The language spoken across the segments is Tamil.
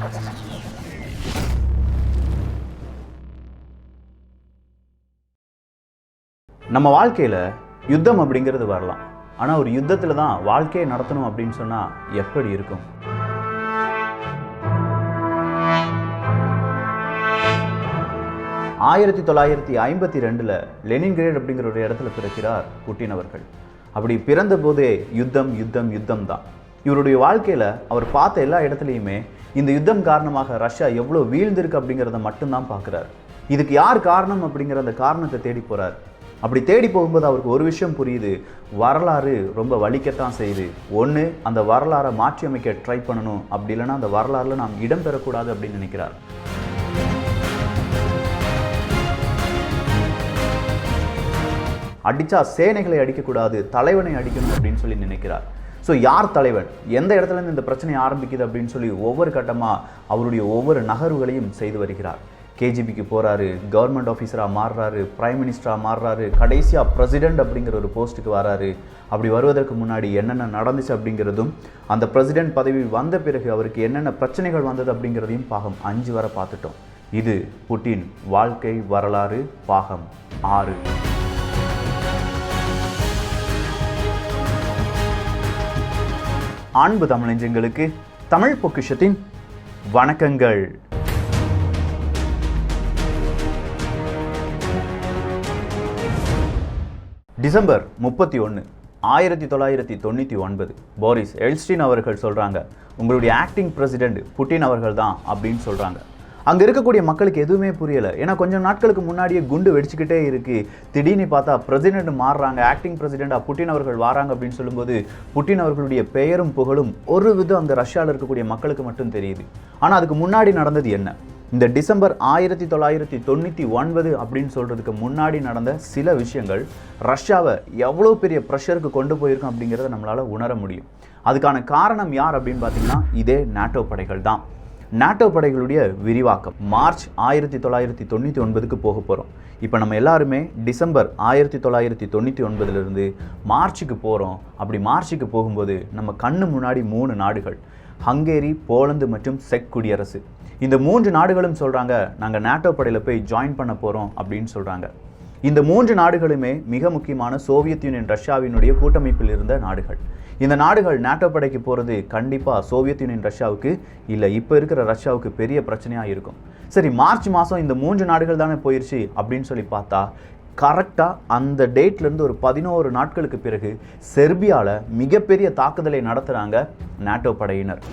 நம்ம வாழ்க்கையில் யுத்தம் அப்படிங்கிறது வரலாம். ஆனால் ஒரு யுத்தத்தில் தான் வாழ்க்கையை நடத்தணும் அப்படின்னு சொன்னால் எப்படி இருக்கும்? ஆயிரத்தி 1952 லெனின்கிரேட் அப்படிங்கிற ஒரு இடத்துல பிறக்கிறார் புட்டின் அவர்கள். அப்படி பிறந்த போதே யுத்தம் யுத்தம் யுத்தம் தான். இவருடைய வாழ்க்கையில் அவர் பார்த்த எல்லா இடத்துலையுமே இந்த யுத்தம் காரணமாக ரஷ்யா எவ்வளோ வீழ்ந்திருக்கு அப்படிங்கிறத மட்டும்தான் பார்க்குறாரு. இதுக்கு யார் காரணம் அப்படிங்கிற அந்த காரணத்தை தேடி போகிறார். அப்படி தேடி போகும்போது அவருக்கு ஒரு விஷயம் புரியுது, வரலாறு ரொம்ப வலிக்கத்தான் செய்யுது. ஒன்று, அந்த வரலாறை மாற்றி அமைக்க ட்ரை பண்ணணும், அப்படி இல்லைன்னா அந்த வரலாறுல நாம் இடம் பெறக்கூடாது அப்படின்னு நினைக்கிறார். அடித்தா சேனைகளை அடிக்கக்கூடாது, தலைவனை அடிக்கணும் அப்படின்னு சொல்லி நினைக்கிறார். ஸோ யார் தலைவன், எந்த இடத்துலேருந்து இந்த பிரச்சனை ஆரம்பிக்குது அப்படின்னு சொல்லி ஒவ்வொரு கட்டமாக அவருடைய ஒவ்வொரு நகர்வுகளையும் செய்து வருகிறார். கேஜிபிக்கு போகிறாரு, கவர்மெண்ட் ஆஃபீஸராக மாறுறாரு, பிரைம் மினிஸ்டராக மாறுறாரு, கடைசியாக பிரசிடென்ட் அப்படிங்கிற ஒரு போஸ்ட்டுக்கு வராரு. அப்படி வருவதற்கு முன்னாடி என்னென்ன நடந்துச்சு அப்படிங்கிறதும், அந்த பிரசிடென்ட் பதவி வந்த பிறகு அவருக்கு என்னென்ன பிரச்சனைகள் வந்தது அப்படிங்கிறதையும் பாகம் 5 வரை பார்த்துட்டோம். இது புட்டின் வாழ்க்கை வரலாறு பாகம் 6. அன்பு தமிழஞ்சங்களுக்கு தமிழ் பொக்கிஷத்தின் வணக்கங்கள். டிசம்பர் 31, 1999 போரிஸ் எல்ஸ்டின் அவர்கள் சொல்கிறாங்க, உங்களுடைய ஆக்டிங் பிரசிடென்ட் புட்டின் அவர்கள் தான் அப்படின்னு சொல்கிறாங்க. அங்கே இருக்கக்கூடிய மக்களுக்கு எதுவுமே புரியலை. ஏன்னா கொஞ்சம் நாட்களுக்கு முன்னாடியே குண்டு வெடிச்சுக்கிட்டே இருக்குது. திடீர்னு பார்த்தா பிரசிடென்ட் மாறுறாங்க, ஆக்டிங் பிரசிடென்ட்டாக புட்டின் அவர்கள் வராங்க அப்படின்னு சொல்லும்போது புட்டின் அவர்களுடைய பெயரும் புகழும் ஒரு விதம் அங்கே ரஷ்யாவில் இருக்கக்கூடிய மக்களுக்கு மட்டும் தெரியுது. ஆனால் அதுக்கு முன்னாடி நடந்தது என்ன? இந்த டிசம்பர் 1999 அப்படின்னு சொல்கிறதுக்கு முன்னாடி நடந்த சில விஷயங்கள் ரஷ்யாவை எவ்வளோ பெரிய ப்ரெஷருக்கு கொண்டு போயிருக்கும் அப்படிங்கிறத நம்மளால் உணர முடியும். அதுக்கான காரணம் யார் அப்படின்னு பார்த்தீங்கன்னா இதே நாட்டோ படைகள் தான். நாட்டோ படைகளுடைய விரிவாக்கம் மார்ச் 1999க்கு போக போகிறோம். இப்போ நம்ம எல்லாருமே டிசம்பர் 1999 மார்ச்சுக்கு போகிறோம். அப்படி மார்ச்சுக்கு போகும்போது நம்ம கண்ணு முன்னாடி 3 நாடுகள், ஹங்கேரி, போலந்து மற்றும் செக் குடியரசு. இந்த 3 நாடுகளும் சொல்கிறாங்க, நாங்கள் நாட்டோ படையில் போய் ஜாயின் பண்ண போகிறோம் அப்படின்னு சொல்கிறாங்க. இந்த 3 நாடுகளுமே மிக முக்கியமான சோவியத் யூனியன் ரஷ்யாவினுடைய கூட்டமைப்பில் இருந்த நாடுகள். இந்த நாடுகள் நாட்டோ படைக்கு போகிறது கண்டிப்பாக சோவியத் யூனியன் ரஷ்யாவுக்கு இல்லை இப்போ இருக்கிற ரஷ்யாவுக்கு பெரிய பிரச்சனையாக இருக்கும். சரி, மார்ச் மாதம் இந்த 3 நாடுகள் தானே போயிடுச்சு அப்படின்னு சொல்லி பார்த்தா கரெக்டாக அந்த டேட்லேருந்து ஒரு 11 நாட்களுக்கு பிறகு செர்பியாவில் மிகப்பெரிய தாக்குதலை நடத்துகிறாங்க நாட்டோ படையினர்.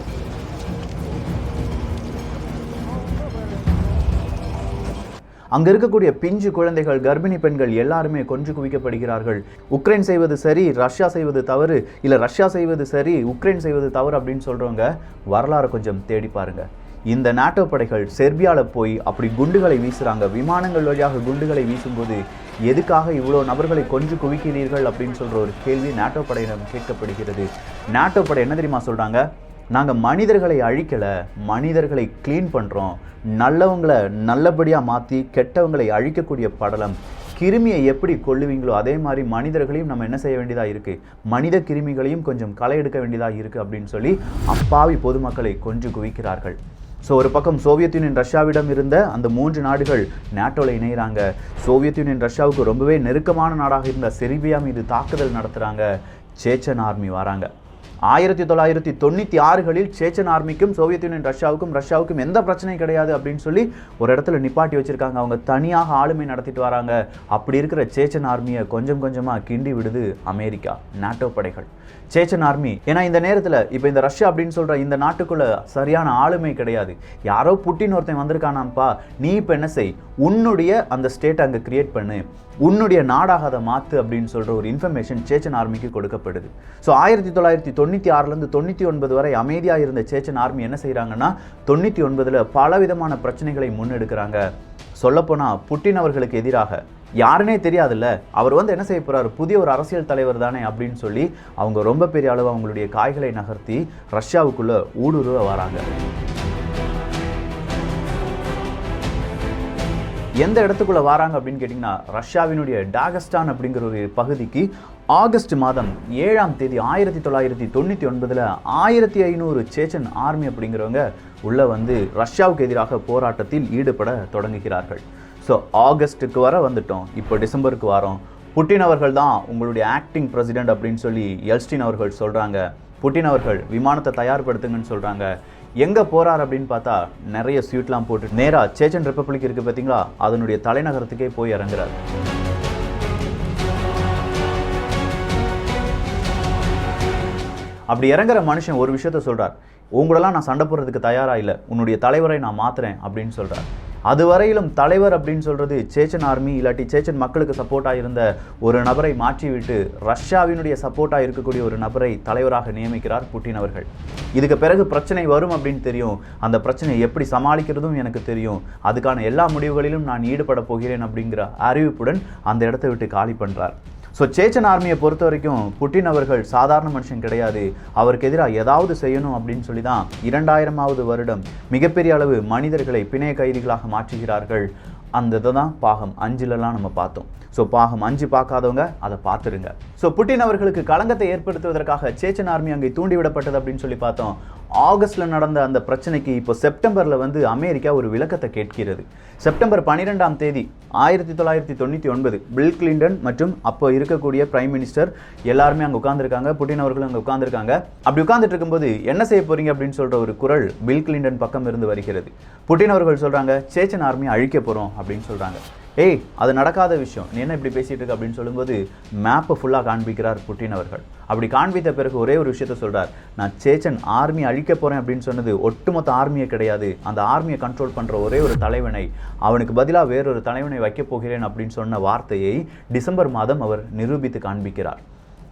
அங்கே இருக்கக்கூடிய பிஞ்சு குழந்தைகள், கர்ப்பிணி பெண்கள் எல்லாருமே கொன்று குவிக்கப்படுகிறார்கள். உக்ரைன் செய்வது சரி, ரஷ்யா செய்வது தவறு, இல்லை ரஷ்யா செய்வது சரி, உக்ரைன் செய்வது தவறு அப்படின்னு சொல்கிறவங்க வரலாறு கொஞ்சம் தேடி பாருங்க. இந்த நாட்டோ படைகள் செர்பியாவில் போய் அப்படி குண்டுகளை வீசுகிறாங்க. விமானங்கள் வழியாக குண்டுகளை வீசும்போது எதுக்காக இவ்வளோ நபர்களை கொன்று குவிக்கிறீர்கள் அப்படின்னு சொல்கிற ஒரு கேள்வி நாட்டோ படையிடம் கேட்கப்படுகிறது. நாட்டோ படை என்ன தெரியுமா சொல்கிறாங்க? நாங்கள் மனிதர்களை அழிக்கலை, மனிதர்களை க்ளீன் பண்ணுறோம். நல்லவங்களை நல்லபடியாக மாற்றி கெட்டவங்களை அழிக்கக்கூடிய படலம். கிருமியை எப்படி கொல்லுவீங்களோ அதே மாதிரி மனிதர்களையும் நம்ம என்ன செய்ய வேண்டியதாக இருக்குது, மனித கிருமிகளையும் கொஞ்சம் களை எடுக்க வேண்டியதாக இருக்குது அப்படின்னு சொல்லி அப்பாவி பொதுமக்களை கொன்று குவிக்கிறார்கள். ஸோ ஒரு பக்கம் சோவியத் யூனியன் ரஷ்யாவிடம் இருந்த அந்த 3 நாடுகள் நாட்டோவில் இணைகிறாங்க. சோவியத் யூனியன் ரஷ்யாவுக்கு ரொம்பவே நெருக்கமான நாடாக இருந்த செர்பியா மீது தாக்குதல் நடத்துகிறாங்க. சேச்சன் ஆர்மி வராங்க. 1996களில் சேச்சன் ஆர்மிக்கும் சோவியத் யூனியன் ரஷ்யாவுக்கும் எந்த பிரச்சனையும் கிடையாது அப்படின்னு சொல்லி ஒரு இடத்துல நிப்பாட்டி வச்சுருக்காங்க. அவங்க தனியாக ஆளுமை நடத்திட்டு வராங்க. அப்படி இருக்கிற சேச்சன் ஆர்மியை கொஞ்சம் கொஞ்சமாக கிண்டி விடுது அமெரிக்கா, நாட்டோ படைகள். சேச்சன் ஆர்மி ஏன்னா இந்த நேரத்தில் இப்போ இந்த ரஷ்யா அப்படின்னு சொல்கிற இந்த நாட்டுக்குள்ளே சரியான ஆளுமை கிடையாது. யாரோ புட்டின் ஒருத்தன் வந்திருக்கானாப்பா, நீ இப்போ என்ன செய், உன்னுடைய அந்த ஸ்டேட்டை அங்கே கிரியேட் பண்ணு, உன்னுடைய நாடாக அதை மாற்று அப்படின்னு சொல்கிற ஒரு இன்ஃபர்மேஷன் சேச்சன் ஆர்மிக்கு கொடுக்கப்படுது. ஸோ 1996லேருந்து 99 வரை அமைதியாக இருந்த சேச்சன் ஆர்மி என்ன செய்கிறாங்கன்னா 99ல் பலவிதமான பிரச்சனைகளை முன்னெடுக்கிறாங்க. சொல்லப்போனால் புட்டின் அவர்களுக்கு எதிராக யாருன்னே தெரியாதுல்ல, அவர் என்ன செய்ய போகிறார், புதிய ஒரு அரசியல் தலைவர் தானே அப்படின்னு சொல்லி அவங்க ரொம்ப பெரிய அளவு அவங்களுடைய காய்களை நகர்த்தி ரஷ்யாவுக்குள்ளே ஊடுருவ வராங்க. எந்த இடத்துக்குள்ளே வராங்க அப்படின்னு கேட்டிங்கன்னா ரஷ்யாவினுடைய டாகஸ்டான் அப்படிங்கிற ஒரு பகுதிக்கு ஆகஸ்ட் மாதம் 7ஆம் தேதி 1999 1500 சேச்சன் ஆர்மி அப்படிங்கிறவங்க உள்ளே வந்து ரஷ்யாவுக்கு எதிராக போராட்டத்தில் ஈடுபட தொடங்குகிறார்கள். ஸோ ஆகஸ்ட்டுக்கு வர வந்துட்டோம், இப்போ டிசம்பருக்கு வரோம். புட்டின் அவர்கள் தான் உங்களுடைய ஆக்டிங் பிரசிடென்ட் அப்படின்னு சொல்லி எல்ஸ்டின் அவர்கள் சொல்கிறாங்க. புட்டின் அவர்கள் விமானத்தை தயார்படுத்துங்கன்னு சொல்கிறாங்க. எங்கே போகிறார் அப்படின்னு பார்த்தா நிறைய ஸ்வீட்லாம் போட்டு நேராக சேச்சன் ரிப்பப்ளிக் இருக்குது பார்த்தீங்களா, அதனுடைய தலைநகரத்துக்கே போய் இறங்குறாரு. அப்படி இறங்குற மனுஷன் ஒரு விஷயத்த சொல்கிறார், உங்களெல்லாம் நான் சண்டை போடுறதுக்கு தயாராக இல்லை, உன்னுடைய தலைவரை நான் மாற்றுறேன் அப்படின்னு சொல்கிறார். அதுவரையிலும் தலைவர் அப்படின்னு சொல்கிறது சேச்சன் ஆர்மி இல்லாட்டி சேச்சன் மக்களுக்கு சப்போர்ட்டாக இருந்த ஒரு நபரை மாற்றிவிட்டு ரஷ்யாவினுடைய சப்போர்ட்டாக இருக்கக்கூடிய ஒரு நபரை தலைவராக நியமிக்கிறார் புட்டின் அவர்கள். இதுக்கு பிறகு பிரச்சனை வரும் அப்படின்னு தெரியும், அந்த பிரச்சனையை எப்படி சமாளிக்கிறதும் எனக்கு தெரியும், அதுக்கான எல்லா முடிவுகளிலும் நான் ஈடுபட போகிறேன் அப்படிங்கிற அறிவிப்புடன் அந்த இடத்தை விட்டு காலி பண்ணுறார். ஸோ சேச்சன் ஆர்மியை பொறுத்த வரைக்கும் புட்டின் அவர்கள் சாதாரண மனுஷன் கிடையாது, அவருக்கு எதிராக ஏதாவது செய்யணும் அப்படின்னு சொல்லி தான் 2000ஆவது வருடம் மிகப்பெரிய அளவு மனிதர்களை பிணைய கைதிகளாக மாற்றுகிறார்கள். அந்த இதை தான் பாகம் 5லலாம் நம்ம பார்த்தோம். ஸோ பாகம் 5 பார்க்காதவங்க அதை பார்த்துருங்க. ஸோ புட்டின் அவர்களுக்கு களங்கத்தை ஏற்படுத்துவதற்காக சேச்சன் ஆர்மி அங்கே தூண்டிவிடப்பட்டது அப்படின்னு சொல்லி பார்த்தோம். ஆகஸ்டில் நடந்த அந்த பிரச்சனைக்கு இப்போ செப்டம்பரில் வந்து அமெரிக்கா ஒரு விளக்கத்தை கேட்கிறது. செப்டம்பர் 12ஆம் தேதி 1999 பில் கிளின்டன் மற்றும் அப்போ இருக்கக்கூடிய பிரைம் மினிஸ்டர் எல்லாருமே அங்கே உட்காந்துருக்காங்க, புட்டின் அவர்களும் அங்கே உட்காந்துருக்காங்க. அப்படி உட்காந்துட்டு இருக்கும்போது என்ன செய்ய போறீங்க அப்படின்னு சொல்கிற ஒரு குரல் பில் கிளின்டன் பக்கம் இருந்து வருகிறது. புட்டின் அவர்கள் சொல்கிறாங்க, சேச்சன் ஆர்மியை அழிக்க போகிறோம் அப்படின்னு சொல்கிறாங்க. ஏய், அது நடக்காத விஷயம், நீ என்ன இப்படி பேசிகிட்டு இருக்க அப்படின்னு சொல்லும்போது மேப்பை ஃபுல்லாக காண்பிக்கிறார் புட்டின் அவர்கள். அப்படி காண்பித்த பிறகு ஒரே ஒரு விஷயத்த சொல்கிறார், நான் சேச்சன் ஆர்மி அழிக்க போகிறேன் அப்படின்னு சொன்னது ஒட்டுமொத்த ஆர்மியை கிடையாது, அந்த ஆர்மியை கண்ட்ரோல் பண்ணுற ஒரே ஒரு தலைவனை, அவனுக்கு பதிலாக வேறொரு தலைவனை வைக்கப் போகிறேன் அப்படின்னு சொன்ன வார்த்தையை டிசம்பர் மாதம் அவர் நிரூபித்து காண்பிக்கிறார்.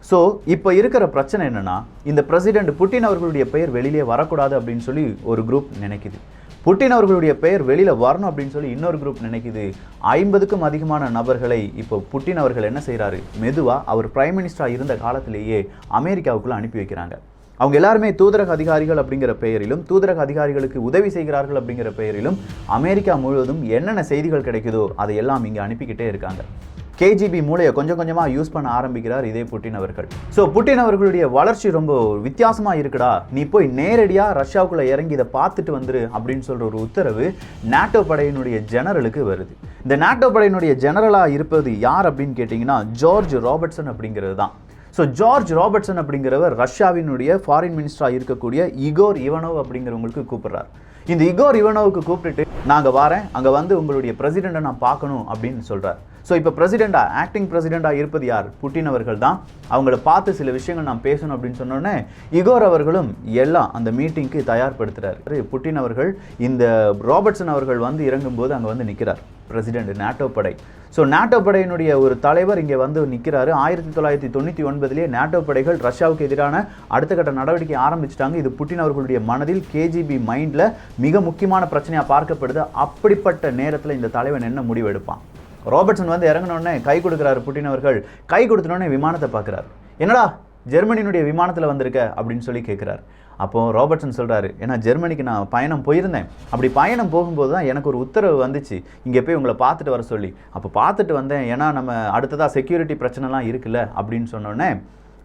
ஸோ இப்போ இருக்கிற பிரச்சனை என்னென்னா, இந்த பிரசிடென்ட் புட்டின் அவர்களுடைய பெயர் வெளியிலே வரக்கூடாது அப்படின்னு சொல்லி ஒரு குரூப் நினைக்குது. புட்டின் அவர்களுடைய பெயர் வெளியில் வரணும் அப்படின்னு சொல்லி இன்னொரு குரூப் நினைக்குது. 50க்கும் அதிகமான நபர்களை இப்போ புட்டின் அவர்கள் என்ன செய்கிறாரு, மெதுவாக அவர் பிரைம் மினிஸ்டராக இருந்த காலத்திலேயே அமெரிக்காவுக்குள்ளே அனுப்பி வைக்கிறாங்க. அவங்க எல்லாருமே தூதரக அதிகாரிகள் அப்படிங்கிற பெயரிலும் தூதரக அதிகாரிகளுக்கு உதவி செய்கிறார்கள் அப்படிங்கிற பெயரிலும் அமெரிக்கா முழுவதும் என்னென்ன செய்திகள் கிடைக்குதோ அதை எல்லாம் இங்கே அனுப்பிக்கிட்டே இருக்காங்க. கேஜிபி மூளையை கொஞ்சம் கொஞ்சமாக யூஸ் பண்ண ஆரம்பிக்கிறார் இதே புட்டின் அவர்கள். ஸோ புட்டின் அவர்களுடைய வளர்ச்சி ரொம்ப வித்தியாசமாக இருக்குடா, நீ போய் நேரடியாக ரஷ்யாவுக்குள்ளே இறங்கி இதை பார்த்துட்டு வந்துரு அப்படின்னு சொல்கிற ஒரு உத்தரவு நாட்டோ படையினுடைய ஜெனரலுக்கு வருது. இந்த நாட்டோ படையினுடைய ஜெனரலாக இருப்பது யார் அப்படின்னு கேட்டிங்கன்னா ஜார்ஜ் ராபர்ட்சன் அப்படிங்கிறது தான். ஸோ ஜார்ஜ் ராபர்ட்சன் அப்படிங்கிறவர் ரஷ்யாவினுடைய ஃபாரின் மினிஸ்டராக இருக்கக்கூடிய இகோர் இவனோவ் அப்படிங்கிறவங்களுக்கு கூப்பிட்றார். இந்த இகோர் இவனோவுக்கு கூப்பிட்டுட்டு நாங்கள் வரேன், அங்கே வந்து உங்களுடைய பிரசிடெண்ட்டை நான் பார்க்கணும் அப்படின்னு சொல்கிறார். ஸோ இப்போ பிரசிடெண்ட்டாக ஆக்டிங் பிரசிடெண்ட்டாக இருப்பது யார், புட்டின் அவர்கள் தான். அவங்கள பார்த்து சில விஷயங்கள் நான் பேசணும் அப்படின்னு சொன்னோன்னே இகோர் அவர்களும் எல்லாம் அந்த மீட்டிங்க்கு தயார்படுத்துகிறார். புட்டின் அவர்கள் இந்த ராபர்ட்சன் அவர்கள் வந்து இறங்கும்போது அங்கே வந்து நிற்கிறார் பிரசிடெண்ட் நாட்டோ படை. ஸோ நாட்டோ படையினுடைய ஒரு தலைவர் இங்கே வந்து நிற்கிறாரு. 1999 நாட்டோ படைகள் ரஷ்யாவுக்கு எதிரான அடுத்த கட்ட நடவடிக்கை ஆரம்பிச்சிட்டாங்க. இது புட்டின் அவர்களுடைய மனதில் கேஜிபி மைண்டில் மிக முக்கியமான பிரச்சனையாக பார்க்கப்படுது. அப்படிப்பட்ட நேரத்தில் இந்த தலைவன் என்ன முடிவு எடுப்பான்? ராபர்ட்சன் வந்து இறங்கினோடனே கை கொடுக்குறாரு புட்டின் அவர்கள். கை கொடுத்தனோடனே விமானத்தை பார்க்குறாரு. என்னடா ஜெர்மனியினுடைய விமானத்தில் வந்திருக்க அப்படின்னு சொல்லி கேட்குறாரு. அப்போது ராபர்ட்சன் சொல்கிறாரு, ஏன்னா ஜெர்மனிக்கு நான் பயணம் போயிருந்தேன், அப்படி பயணம் போகும்போது தான் எனக்கு ஒரு உத்தரவு வந்துச்சு இங்கே போய் உங்களை பார்த்துட்டு வர சொல்லி. அப்போ பார்த்துட்டு வந்தேன், ஏன்னா நம்ம அடுத்ததாக செக்யூரிட்டி பிரச்சனைலாம் இருக்குல்ல அப்படின்னு சொன்னோடனே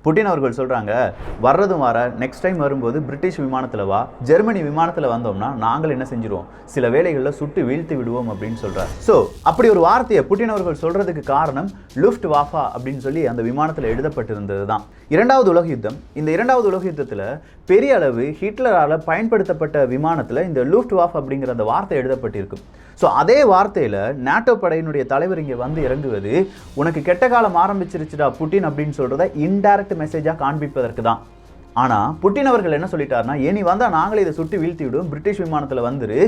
புட்டின் அவர்கள் சொல்கிறாங்க, வர்றதும் வர நெக்ஸ்ட் டைம் வரும்போது பிரிட்டிஷ் விமானத்தில் வா, ஜெர்மனி விமானத்தில் வந்தோம்னா நாங்கள் என்ன செஞ்சிருவோம், சில வேளைகளில் சுட்டு வீழ்த்தி விடுவோம் அப்படின்னு சொல்கிறார். ஸோ அப்படி ஒரு வார்த்தையை புட்டின் அவர்கள் சொல்கிறதுக்கு காரணம் லுஃப்ட் வாஃபா அப்படின்னு சொல்லி அந்த விமானத்தில் எழுதப்பட்டிருந்தது தான். இரண்டாவது உலக யுத்தம். இந்த இரண்டாவது உலக யுத்தத்தில் பெரிய அளவு ஹிட்லரால் பயன்படுத்தப்பட்ட விமானத்தில் இந்த லுஃப்ட் வாஃப் அப்படிங்கிற அந்த வார்த்தை எழுதப்பட்டிருக்கும். ஸோ அதே வார்த்தையில் நாட்டோ படையினுடைய தலைவர் இங்கே வந்து இறங்குவது உனக்கு கெட்ட காலம் ஆரம்பிச்சிருச்சுடா புட்டின் அப்படின்னு சொல்கிறத இன்டைரக்ட் மெசேஜாக காண்பிப்பதற்கு தான். ஆனால் புட்டின் அவர்கள் என்ன சொல்லிட்டாருன்னா, ஏனி வந்தால் நாங்களே இதை சுட்டு வீழ்த்தி விடுவோம், பிரிட்டிஷ் விமானத்தில் வந்துரு,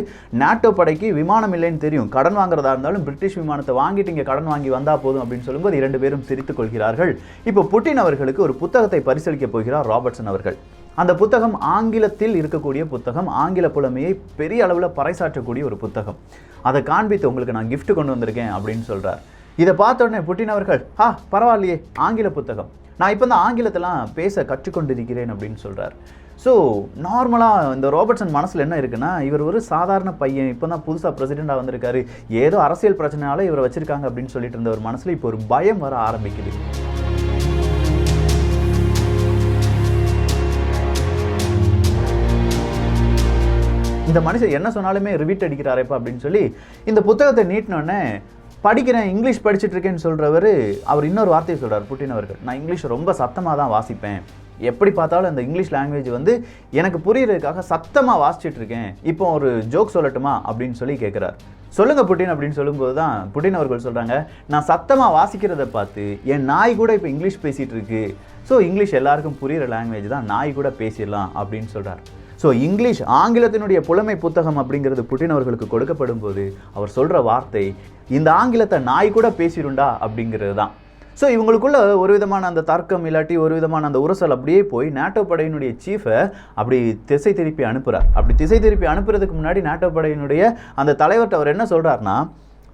நாட்டோ படைக்கு விமானம் இல்லைன்னு தெரியும், கடன் வாங்குறதா இருந்தாலும் பிரிட்டிஷ் விமானத்தை வாங்கிட்டு இங்கே கடன் வாங்கி வந்தால் போதும் அப்படின்னு சொல்லும்போது 2 பேரும் சிரித்துக் கொள்கிறார்கள். இப்போ புட்டின் அவர்களுக்கு ஒரு புத்தகத்தை பரிசளிக்க போகிறார் ராபர்ட்சன் அவர்கள். அந்த புத்தகம் ஆங்கிலத்தில் இருக்கக்கூடிய புத்தகம், ஆங்கில புலமையை பெரிய அளவில் பறைசாற்றக்கூடிய ஒரு புத்தகம். அதை காண்பித்து உங்களுக்கு நான் கிஃப்ட் கொண்டு வந்திருக்கேன் அப்படின்னு சொல்கிறார். இதை பார்த்த உடனே புட்டின் அவர்கள், பரவாயில்லையே, ஆங்கில புத்தகம், நான் இப்போ தான் ஆங்கிலத்தெல்லாம் பேச கற்றுக்கொண்டிருக்கிறேன் அப்படின்னு சொல்கிறார். ஸோ நார்மலாக இந்த ராபர்ட்சன் மனசில் என்ன இருக்குன்னா, இவர் ஒரு சாதாரண பையன், இப்போ தான் புதுசாக பிரசிடெண்ட்டாக வந்திருக்காரு, ஏதோ அரசியல் பிரச்சனையால இவரை வச்சிருக்காங்க அப்படின்னு சொல்லிட்டு இருந்த ஒரு மனசில் இப்போ ஒரு பயம் வர ஆரம்பிக்குது. இந்த மனுஷன் என்ன சொன்னாலுமே ரிவீட் அடிக்கிறாரேப்பா அப்படின்னு சொல்லி இந்த புத்தகத்தை நீட்டினோடனே, படிக்கிறேன், இங்கிலீஷ் படிச்சுட்டு இருக்கேன்னு சொல்கிறவர் அவர் இன்னொரு வார்த்தையை சொல்கிறார் புட்டின் அவர்கள். நான் இங்கிலீஷ் ரொம்ப சத்தமாக தான் வாசிப்பேன், எப்படி பார்த்தாலும் அந்த இங்கிலீஷ் லாங்குவேஜ் வந்து எனக்கு புரியுறதுக்காக சத்தமாக வாசிச்சுட்டு இருக்கேன், இப்போ ஒரு ஜோக் சொல்லட்டுமா அப்படின்னு சொல்லி கேட்குறார். சொல்லுங்க புட்டின் அப்படின்னு சொல்லும்போது தான் புட்டின் அவர்கள் சொல்கிறாங்க, நான் சத்தமாக வாசிக்கிறத பார்த்து என் நாய் கூட இப்போ இங்கிலீஷ் பேசிகிட்டு இருக்கு, ஸோ இங்கிலீஷ் எல்லாருக்கும் புரிகிற லாங்குவேஜ் தான், நாய் கூட பேசிடலாம் அப்படின்னு சொல்கிறார். ஸோ இங்கிலீஷ் ஆங்கிலத்தினுடைய புலமை புத்தகம் அப்படிங்கிறது புட்டின் அவர்களுக்கு கொடுக்கப்படும் போது அவர் சொல்கிற வார்த்தை, இந்த ஆங்கிலத்தை நாய் கூட பேசிடுண்டா அப்படிங்கிறது தான். ஸோ இவங்களுக்குள்ள ஒரு விதமான அந்த தர்க்கம் இல்லாட்டி ஒரு விதமான அந்த உரசல் அப்படியே போய் நேட்டோ படையினுடைய சீஃபை அப்படி திசை திருப்பி அனுப்புகிறார். அப்படி திசை திருப்பி அனுப்புறதுக்கு முன்னாடி நேட்டோ படையினுடைய அந்த தலைவர்கிட்ட அவர் என்ன சொல்கிறாருன்னா,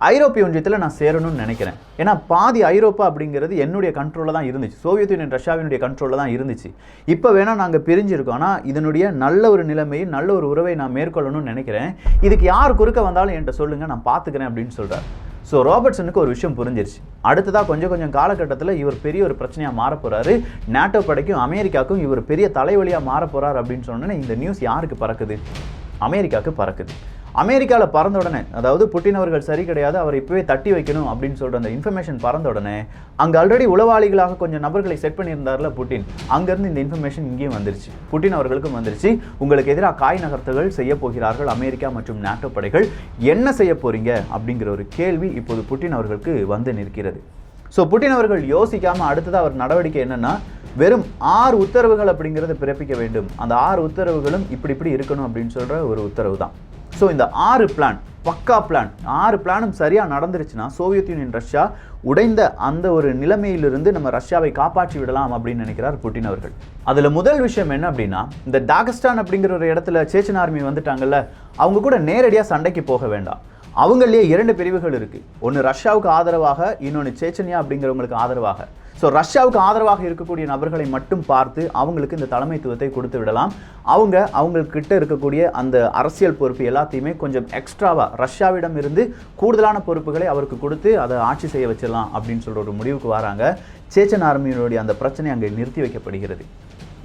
ஐரோப்பிய ஒன்றியத்தில் நான் சேரணும்னு நினைக்கிறேன், ஏன்னா பாதி ஐரோப்பா அப்படிங்கிறது என்னுடைய கண்ட்ரோலில் தான் இருந்துச்சு, சோவியத் யூனியன் ரஷ்யாவினுடைய கண்ட்ரோலில் தான் இருந்துச்சு. இப்போ வேணால் நாங்கள் பிரிஞ்சிருக்கோம், ஆனால் இதனுடைய நல்ல ஒரு நிலைமையை நல்ல ஒரு உறவை நான் மேற்கொள்ளணும்னு நினைக்கிறேன், இதுக்கு யார் குறுக்க வந்தாலும் என்கிட்ட சொல்லுங்கள், நான் பார்த்துக்கிறேன் அப்படின்னு சொல்கிறார். ஸோ ராபர்ட்சனுக்கு ஒரு விஷயம் புரிஞ்சிருச்சு. அடுத்ததாக கொஞ்சம் காலகட்டத்தில் இவர் பெரிய ஒரு பிரச்சனையாக மாறப்போகிறாரு, நேட்டோ படைக்கும் அமெரிக்காவுக்கும் இவர் பெரிய தலைவலியாக மாறப்போகிறார் அப்படின்னு சொன்னோன்னே இந்த நியூஸ் யாருக்கு பறக்குது? அமெரிக்காவுக்கு பறக்குது. அமெரிக்காவில் பறந்த உடனே, அதாவது புட்டின் அவர்கள் சரி கிடையாது, அவர் இப்போவே தட்டி வைக்கணும் அப்படின்னு சொல்கிற அந்த இன்ஃபர்மேஷன் பறந்த உடனே அங்கே ஆல்ரெடி உளவாளிகளாக கொஞ்சம் நபர்களை செட் பண்ணியிருந்தார்ல புட்டின், அங்கேருந்து இந்த இன்ஃபர்மேஷன் இங்கேயும் வந்துருச்சு, புட்டின் அவர்களுக்கும் வந்துருச்சு. உங்களுக்கு எதிராக காய் நகர்த்துகள் செய்ய போகிறார்கள் அமெரிக்கா மற்றும் நேட்டோ படைகள், என்ன செய்ய போகிறீங்க அப்படிங்கிற ஒரு கேள்வி இப்போது புட்டின் அவர்களுக்கு வந்து நிற்கிறது. ஸோ புட்டின் அவர்கள் யோசிக்காமல் அடுத்ததாக அவர் நடவடிக்கை என்னென்னா, வெறும் 6 உத்தரவுகள் அப்படிங்கிறத பிறப்பிக்க வேண்டும், அந்த 6 உத்தரவுகளும் இப்படி இருக்கணும் அப்படின்னு சொல்கிற ஒரு உத்தரவு தான். ஸோ இந்த 6 பிளான் பக்கா பிளான், 6 பிளானும் சரியாக நடந்துருச்சுன்னா சோவியத் யூனியன் ரஷ்யா உடைந்த அந்த ஒரு நிலைமையிலிருந்து நம்ம ரஷ்யாவை காப்பாற்றி விடலாம் அப்படின்னு நினைக்கிறார் புட்டின் அவர்கள். அதில் முதல் விஷயம் என்ன அப்படின்னா, இந்த டாகஸ்டான் அப்படிங்கிற ஒரு இடத்துல சேச்சன் ஆர்மி வந்துட்டாங்கல்ல, அவங்க கூட நேரடியாக சண்டைக்கு போக வேண்டாம். அவங்களே 2 பிரிவுகள் இருக்குது, ஒன்று ரஷ்யாவுக்கு ஆதரவாக, இன்னொன்று சேச்சனியா அப்படிங்கிறவங்களுக்கு ஆதரவாக. ஸோ ரஷ்யாவுக்கு ஆதரவாக இருக்கக்கூடிய நபர்களை மட்டும் பார்த்து அவங்களுக்கு இந்த தலைமைத்துவத்தை கொடுத்து விடலாம். அவங்கக்கிட்ட இருக்கக்கூடிய அந்த அரசியல் பொறுப்பு எல்லாத்தையுமே கொஞ்சம் எக்ஸ்ட்ராவாக ரஷ்யாவிடம் இருந்து கூடுதலான பொறுப்புகளை அவருக்கு கொடுத்து அதை ஆட்சி செய்ய வச்சிடலாம் அப்படின்னு சொல்கிற ஒரு முடிவுக்கு வராங்க. சேச்சன் ஆர்மியினுடைய அந்த பிரச்சனை அங்கே நிறுத்தி வைக்கப்படுகிறது.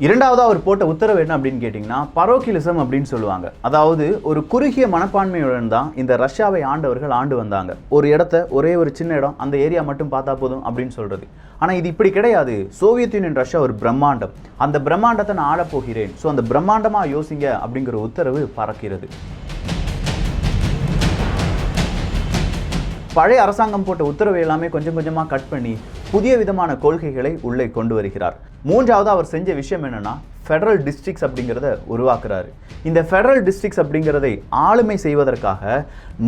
இரண்டாவதாக அவர் போட்ட உத்தரவு என்ன அப்படின்னு கேட்டிங்கன்னா, பரோக்கிலிசம் அப்படின்னு சொல்லுவாங்க. அதாவது ஒரு குறுகிய மனப்பான்மையுடன் தான் இந்த ரஷ்யாவை ஆண்டவர்கள் ஆண்டு வந்தாங்க. ஒரு இடத்த, ஒரே ஒரு சின்ன இடம், அந்த ஏரியா மட்டும் பார்த்தா போதும் அப்படின்னு சொல்கிறது. ஆனால் இது இப்படி கிடையாது. சோவியத் யூனியன் ரஷ்யா ஒரு பிரம்மாண்டம், அந்த பிரம்மாண்டத்தை நான் ஆளப்போகிறேன், ஸோ அந்த பிரம்மாண்டமாக யோசிங்க அப்படிங்கிற உத்தரவு பறக்கிறது. பழைய அரசாங்கம் போட்ட உத்தரவை எல்லாமே கொஞ்சம் கொஞ்சமாக கட் பண்ணி புதிய விதமான கொள்கைகளை உள்ளே கொண்டு வருகிறார். மூன்றாவது அவர் செஞ்ச விஷயம் என்னன்னா, ஃபெடரல் டிஸ்ட்ரிக்ட்ஸ் அப்படிங்கிறத உருவாக்குறாரு. இந்த ஃபெடரல் டிஸ்ட்ரிக்ட்ஸ் அப்படிங்கிறதை ஆளுமை செய்வதற்காக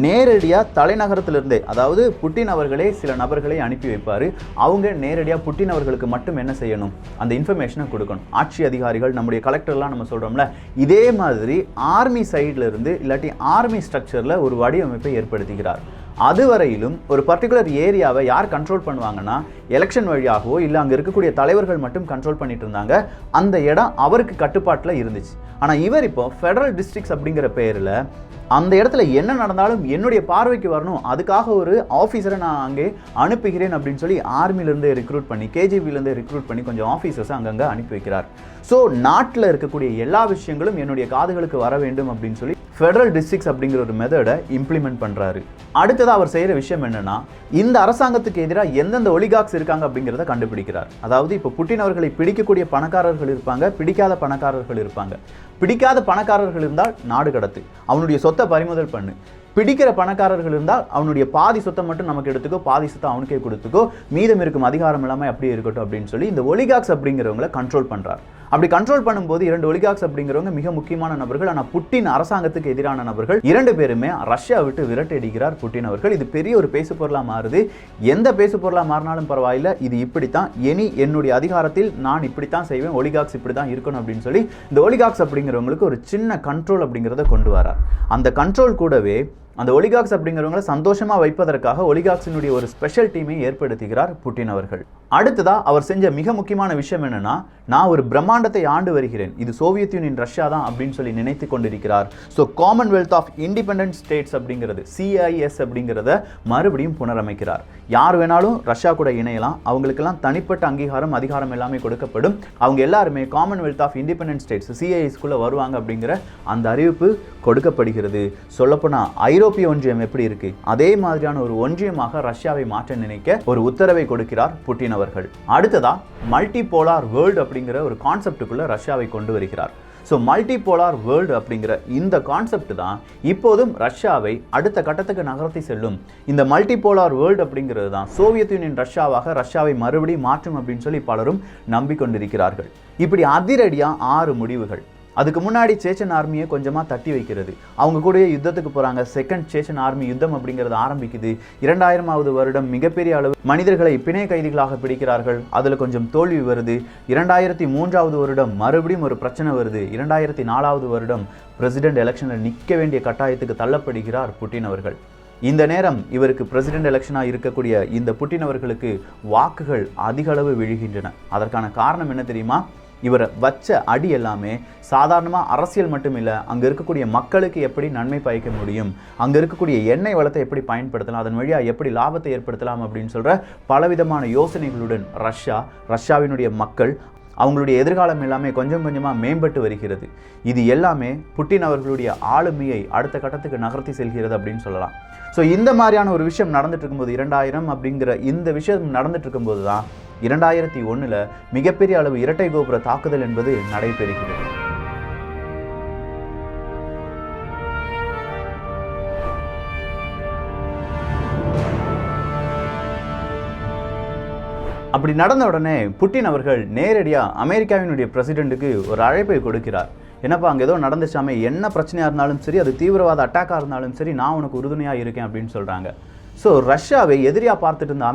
நேரடியாக தலைநகரத்திலிருந்தே, அதாவது புட்டின் அவர்களே சில நபர்களை அனுப்பி வைப்பார். அவங்க நேரடியாக புட்டின் அவர்களுக்கு மட்டும் என்ன செய்யணும், அந்த இன்ஃபர்மேஷனை கொடுக்கணும். ஆட்சி அதிகாரிகள், நம்முடைய கலெக்டர்லாம் நம்ம சொல்கிறோம்ல, இதே மாதிரி ஆர்மி சைடில் இருந்து இல்லாட்டி ஆர்மி ஸ்ட்ரக்சரில் ஒரு வடிவமைப்பை ஏற்படுத்துகிறார். அதுவரையிலும் ஒரு பர்டிகுலர் ஏரியாவை யார் கண்ட்ரோல் பண்ணுவாங்கன்னா, எலெக்ஷன் வழியாகவோ இல்லை அங்கே இருக்கக்கூடிய தலைவர்கள் மட்டும் கண்ட்ரோல் பண்ணிட்டு இருந்தாங்க. அந்த இடம் அவருக்கு கட்டுப்பாட்டில் இருந்துச்சு. ஆனால் இவர் இப்போ ஃபெடரல் டிஸ்ட்ரிக்ட்ஸ் அப்படிங்கிற பெயரில் அந்த இடத்துல என்ன நடந்தாலும் என்னுடைய பார்வைக்கு வரணும், அதுக்காக ஒரு ஆஃபீஸரை நான் அங்கே அனுப்புகிறேன் அப்படின்னு சொல்லி ஆர்மிலேருந்தே ரிக்ரூட் பண்ணி, கேஜிபிலேருந்தே ரிக்ரூட் பண்ணி கொஞ்சம் ஆஃபீஸர்ஸை அங்கங்கே அனுப்பி வைக்கிறார். ஸோ நாட்டில் இருக்கக்கூடிய எல்லா விஷயங்களும் என்னுடைய காதுகளுக்கு வர வேண்டும் அப்படின்னு சொல்லி ஃபெடரல் டிஸ்ட்ரிக்ட்ஸ் அப்படிங்கிற ஒரு மெத்தடை இம்ப்ளிமெண்ட் பண்ணுறாரு. அடுத்ததாக அவர் செய்கிற விஷயம் என்னென்னா, இந்த அரசாங்கத்துக்கு எதிராக எந்தெந்த ஒலிகாக்ஸ் இருக்காங்க அப்படிங்கிறத கண்டுபிடிக்கிறார். அதாவது இப்போ புட்டின் அவர்களை பிடிக்கக்கூடிய பணக்காரர்கள் இருப்பாங்க, பிடிக்காத பணக்காரர்கள் இருப்பாங்க. பிடிக்காத பணக்காரர்கள் இருந்தால் நாடு கடத்து, அவனுடைய சொத்தை பறிமுதல் பண்ணு. பிடிக்கிற பணக்காரர்கள் இருந்தால் அவனுடைய பாதி சொத்தை மட்டும் நமக்கு எடுத்துக்கோ, பாதி சொத்தை அவனுக்கே கொடுத்துக்கோ, மீதம் இருக்கும் அதிகாரம் எல்லாமே அப்படியே இருக்கட்டும் அப்படின்னு சொல்லி இந்த ஒலிகாக்ஸ் அப்படிங்கிறவங்களை கண்ட்ரோல் பண்ணுறார். அப்படி கண்ட்ரோல் பண்ணும்போது 2 ஒலிகாக்ஸ் அப்படிங்கிறவங்க மிக முக்கியமான நபர்கள். ஆனால் புட்டின் அரசாங்கத்துக்கு எதிரான நபர்கள் 2 பேருமே ரஷ்யா விட்டு விரட்டடிக்கிறார் புட்டின் அவர்கள். இது பெரிய ஒரு பேசு பொருளாக மாறுது. எந்த பேசு பொருளாக மாறினாலும் பரவாயில்ல, இது இப்படித்தான், இனி என்னுடைய அதிகாரத்தில் நான் இப்படித்தான் செய்வேன், ஒலிகாக்ஸ் இப்படி தான் இருக்கணும் அப்படின்னு சொல்லி இந்த ஒலிகாக்ஸ் அப்படிங்கிறவங்களுக்கு ஒரு சின்ன கண்ட்ரோல் அப்படிங்கிறத கொண்டு வரார். அந்த கண்ட்ரோல் கூடவே அந்த ஒலிகாக்ஸ் அப்படிங்கிறவங்களை சந்தோஷமாக வைப்பதற்காக ஒலிகாக்ஸினுடைய ஒரு ஸ்பெஷல் டீமை ஏற்படுத்துகிறார் புட்டின் அவர்கள். அடுத்ததா அவர் செஞ்ச மிக முக்கியமான விஷயம் என்னன்னா, நான் ஒரு பிரம்மாண்டத்தை ஆண்டு வருகிறேன், இது சோவியத் யூனியன் ரஷ்யா தான் அப்படின்னு சொல்லி நினைத்து கொண்டிருக்கிறார். So Commonwealth of Independent States அப்படிங்கிறது CIS அப்படிங்கிறத மறுபடியும் புனரமைக்கிறார். யார் வேணாலும் ரஷ்யா கூட இணையலாம், அவங்களுக்கெல்லாம் தனிப்பட்ட அங்கீகாரம் அதிகாரம் எல்லாமே கொடுக்கப்படும், அவங்க எல்லாருமே காமன்வெல்த் ஆஃப் இண்டிபெண்டன்ட் ஸ்டேட்ஸ் CIS-குள்ள வருவாங்க அப்படிங்கிற அந்த அறிவிப்பு கொடுக்கப்படுகிறது. சொல்லப்போனால் ஐரோப்பிய ஒன்றியம் எப்படி இருக்கு அதே மாதிரியான ஒரு ஒன்றியமாக ரஷ்யாவை மாற்ற நினைக்க ஒரு உத்தரவை கொடுக்கிறார் புட்டின் அவர்கள். அடுத்ததா மல்டிபோலார் வேர்ல்டு அப்படிங்கிற ஒரு கான்செப்டுக்குள்ள ரஷ்யாவை கொண்டு வருகிறார். ஸோ மல்டிபோலார் வேர்ல்டு அப்படிங்கிற இந்த கான்செப்ட் தான் இப்போதும் ரஷ்யாவை அடுத்த கட்டத்துக்கு நகர்த்தி செல்லும். இந்த மல்டிபோலார் வேர்ல்டு அப்படிங்கிறது தான் சோவியத் யூனியன் ரஷ்யாவாக ரஷ்யாவை மறுபடியும் மாற்றும் அப்படின்னு சொல்லி பலரும் நம்பிக்கொண்டிருக்கிறார்கள். இப்படி அதிரடியாக 6 முடிவுகள். அதுக்கு முன்னாடி சேச்சன் ஆர்மியை கொஞ்சமாக தட்டி வைக்கிறது, அவங்க கூட யுத்தத்துக்கு போகிறாங்க. செகண்ட் சேச்சன் ஆர்மி யுத்தம் அப்படிங்கிறது ஆரம்பிக்குது. 2000வது வருடம் மிகப்பெரிய அளவு மனிதர்களை பிணை கைதிகளாக பிடிக்கிறார்கள், அதில் கொஞ்சம் தோல்வி வருது. 2003வது வருடம் மறுபடியும் ஒரு பிரச்சனை வருது. 2004வது வருடம் பிரசிடென்ட் எலெக்ஷனில் நிற்க வேண்டிய கட்டாயத்துக்கு தள்ளப்படுகிறார் புட்டின் அவர்கள். இந்த நேரம் இவருக்கு பிரசிடென்ட் எலெக்ஷனாக இருக்கக்கூடிய இந்த புட்டின் அவர்களுக்கு வாக்குகள் அதிக அளவு விழுகின்றன. அதற்கான காரணம் என்ன தெரியுமா? இவர் வச்ச அடி எல்லாமே சாதாரணமாக அரசியல் மட்டும் இல்லை, அங்கே இருக்கக்கூடிய மக்களுக்கு எப்படி நன்மை பயக்க முடியும், அங்கே இருக்கக்கூடிய எண்ணெய் வளத்தை எப்படி பயன்படுத்தலாம், அதன் வழியாக எப்படி லாபத்தை ஏற்படுத்தலாம் அப்படின்னு சொல்கிற பலவிதமான யோசனைகளுடன் ரஷ்யாவினுடைய மக்கள் அவங்களுடைய எதிர்காலம் எல்லாமே கொஞ்சம் கொஞ்சமாக மேம்பட்டு வருகிறது. இது எல்லாமே புட்டின் அவர்களுடைய ஆளுமையை அடுத்த கட்டத்துக்கு நகர்த்தி செல்கிறது அப்படின்னு சொல்லலாம். ஸோ இந்த மாதிரியான ஒரு விஷயம் நடந்துட்டு இருக்கும்போது, 2000 அப்படிங்கிற இந்த விஷயம் நடந்துட்டு இருக்கும்போது தான் 2001 மிகப்பெரிய அளவு இரட்டை கோபுர தாக்குதல் என்பது நடைபெறுகிறது. அப்படி நடந்த உடனே புட்டின் அவர்கள் நேரடியாக அமெரிக்காவினுடைய பிரசிடென்ட்டுக்கு ஒரு அழைப்பை கொடுக்கிறார். என்னப்பா அங்கே ஏதோ நடந்துச்சாமே, என்ன பிரச்சனையாக இருந்தாலும் சரி, அது தீவிரவாத அட்டாக்காக இருந்தாலும் சரி, நான் உனக்கு உறுதுணையாக இருக்கேன் அப்படின்னு சொல்கிறாங்க. ஸோ ரஷ்யாவை எதிரியாக பார்த்துட்டு இருந்த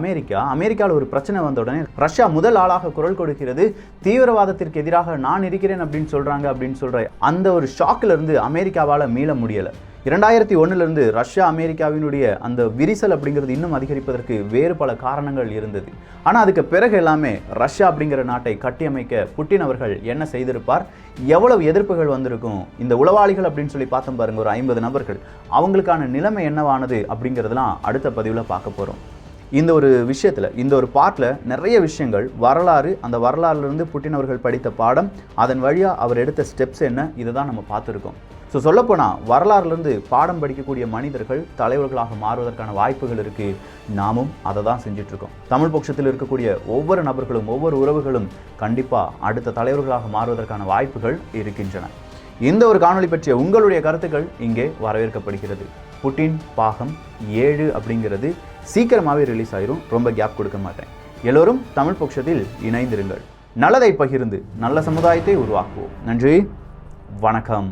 அமெரிக்காவில் ஒரு பிரச்சனை வந்த உடனே ரஷ்யா முதல் ஆளாக குரல் கொடுக்கிறது, தீவிரவாதத்திற்கு எதிராக நான் இருக்கிறேன் அப்படின்னு சொல்கிறாங்க அப்படின்னு சொல்கிற அந்த ஒரு ஷாக்கிலிருந்து அமெரிக்காவால் மீள முடியலை. 2001 ரஷ்யா அமெரிக்காவினுடைய அந்த விரிசல் அப்படிங்கிறது இன்னும் அதிகரிப்பதற்கு வேறு பல காரணங்கள் இருந்தது. ஆனால் அதுக்கு பிறகு எல்லாமே ரஷ்யா அப்படிங்கிற நாட்டை கட்டியமைக்க புட்டின் அவர்கள் என்ன செய்திருப்பார், எவ்வளவு எதிர்ப்புகள் வந்திருக்கும். இந்த உளவாளிகள் அப்படின்னு சொல்லி பார்த்தோம் பாருங்க, ஒரு 50 நபர்கள், அவங்களுக்கான நிலைமை என்னவானது அப்படிங்கிறதுலாம் அடுத்த பதிவில் பார்க்க போகிறோம். இந்த ஒரு விஷயத்தில், இந்த ஒரு பார்ட்டில் நிறைய விஷயங்கள், வரலாறு, அந்த வரலாறுலேருந்து புட்டின் அவர்கள் படித்த பாடம், அதன் வழியாக அவர் எடுத்த ஸ்டெப்ஸ் என்ன, இதை தான் நம்ம பார்த்துருக்கோம். ஸோ சொல்லப்போனால் வரலாறுலேருந்து பாடம் படிக்கக்கூடிய மனிதர்கள் தலைவர்களாக மாறுவதற்கான வாய்ப்புகள் இருக்குது. நாமும் அதை தான் செஞ்சிட்ருக்கோம். தமிழ் பட்சத்தில் இருக்கக்கூடிய ஒவ்வொரு நபர்களும், ஒவ்வொரு உறவுகளும் கண்டிப்பாக அடுத்த தலைவர்களாக மாறுவதற்கான வாய்ப்புகள் இருக்கின்றன. இந்த ஒரு காணொளி பற்றிய உங்களுடைய கருத்துக்கள் இங்கே வரவேற்கப்படுகிறது. புட்டின் பாகம் 7 அப்படிங்கிறது சீக்கிரமாகவே ரிலீஸ் ஆயிரும், ரொம்ப கேப் கொடுக்க மாட்டேன். எல்லோரும் தமிழ் பட்சத்தில் இணைந்திருங்கள். நல்லதை பகிர்ந்து நல்ல சமுதாயத்தை உருவாக்குவோம். நன்றி, வணக்கம்.